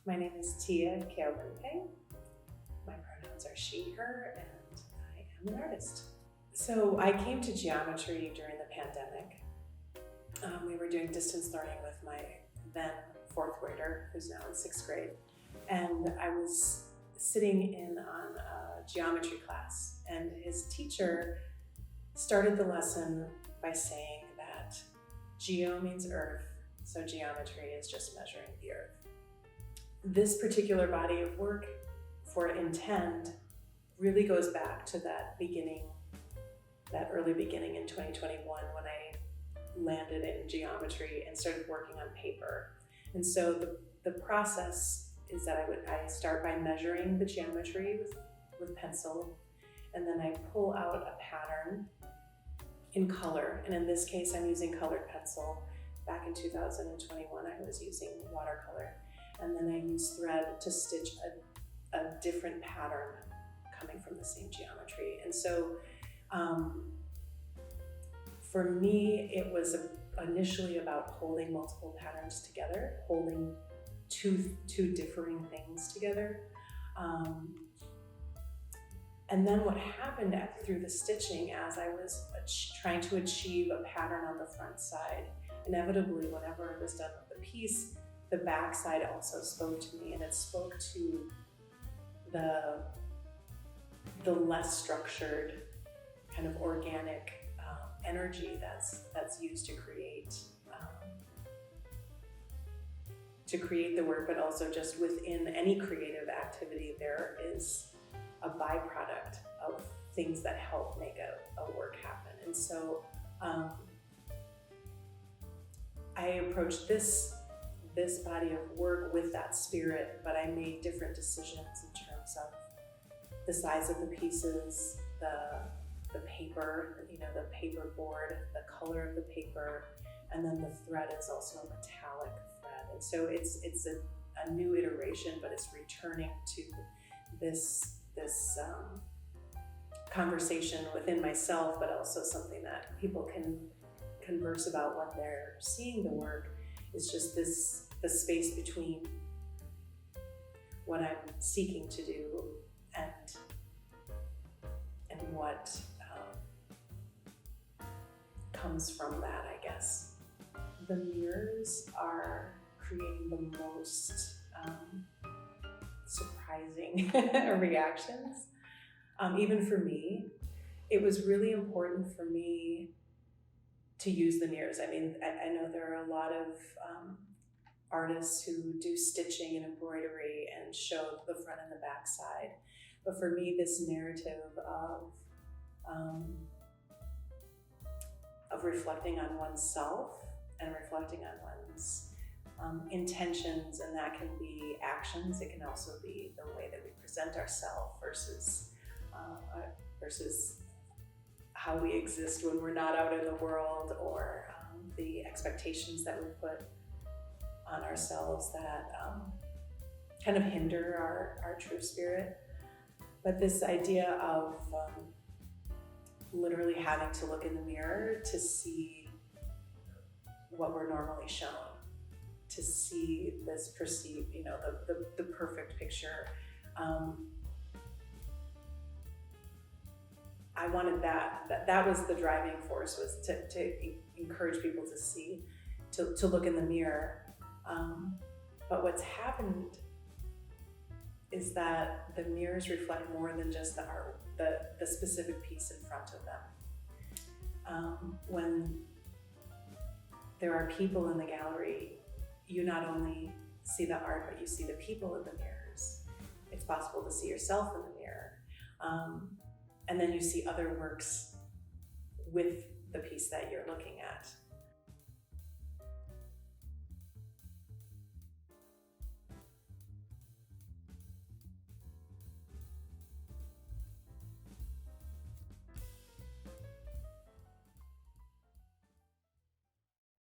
My name is Tia Keobounpheng. My pronouns are she, her, and I am an artist. So I came to geometry during the pandemic. We were doing distance learning with my then fourth grader, who's now in sixth grade. And I was sitting in on a geometry class, and his teacher started the lesson by saying that geo means earth, so geometry is just measuring the earth. This particular body of work for Intend really goes back to that early beginning in 2021 when I landed in geometry and started working on paper. And so the process is that I start by measuring the geometry with pencil, and then I pull out a pattern in color. And in this case, I'm using colored pencil. Back in 2021, I was using watercolor. And then I use thread to stitch a different pattern coming from the same geometry. And so for me, it was initially about holding multiple patterns together, holding two differing things together. And then what happened through the stitching as I was trying to achieve a pattern on the front side, inevitably, whenever I was done with the piece, the back side also spoke to me, and it spoke to the less structured, kind of organic energy that's used to create the work, but also just within any creative activity, there is a byproduct of things that help make a work happen. And so I approached this body of work with that spirit, but I made different decisions in terms of the size of the pieces, the paper, the paper board, the color of the paper, and then the thread is also a metallic thread. And so it's a new iteration, but it's returning to this conversation within myself, but also something that people can converse about when they're seeing the work. Is just the space between what I'm seeking to do and what comes from that, I guess. The mirrors are creating the most surprising reactions. Even for me, it was really important for me to use the mirrors. I mean, I know there are a lot of artists who do stitching and embroidery and show the front and the back side. But for me, this narrative of reflecting on oneself and reflecting on one's intentions, and that can be actions. It can also be the way that we present ourselves versus how we exist when we're not out in the world, or the expectations that we put on ourselves that kind of hinder our true spirit. But this idea of literally having to look in the mirror to see what we're normally shown, to see this perceived, the perfect picture. I wanted that was the driving force, was to encourage people to see, to look in the mirror. But what's happened is that the mirrors reflect more than just the art, the specific piece in front of them. When there are people in the gallery, you not only see the art, but you see the people in the mirrors. It's possible to see yourself in the mirror. And then you see other works with the piece that you're looking at.